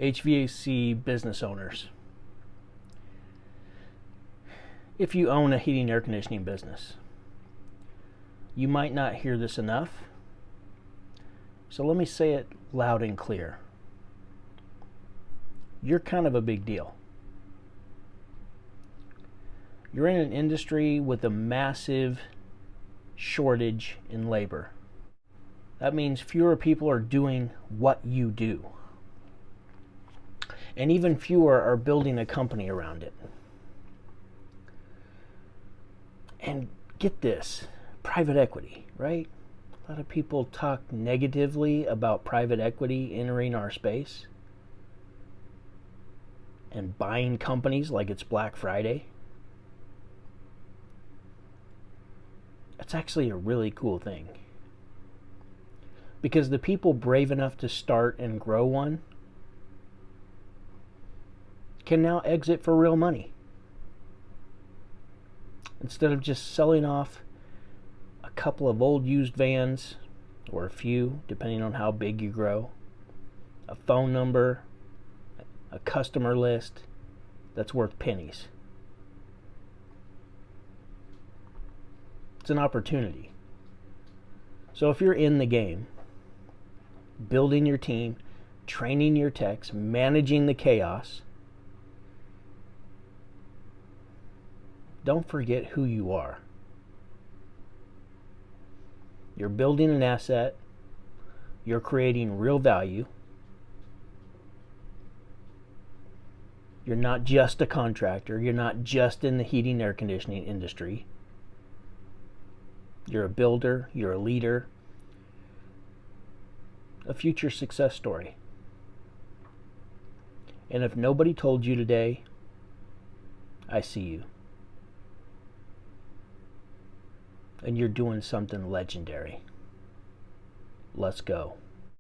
HVAC business owners. If you own a heating and air conditioning business, you might not hear this enough, so let me say it loud and clear. You're kind of a big deal. You're in an industry with a massive shortage in labor. That means fewer people are doing what you do. And even fewer are building a company around it. And get this, private equity, right? A lot of people talk negatively about private equity entering our space and buying companies like it's Black Friday. It's actually a really cool thing. Because the people brave enough to start and grow one can now exit for real money. Instead of just selling off a couple of old used vans, or a few, depending on how big you grow, a phone number, a customer list that's worth pennies. It's an opportunity. So if you're in the game, building your team, training your techs, managing the chaos, don't forget who you are. You're building an asset. You're creating real value. You're not just a contractor. You're not just in the heating and air conditioning industry. You're a builder. You're a leader. A future success story. And if nobody told you today, I see you. And you're doing something legendary. Let's go.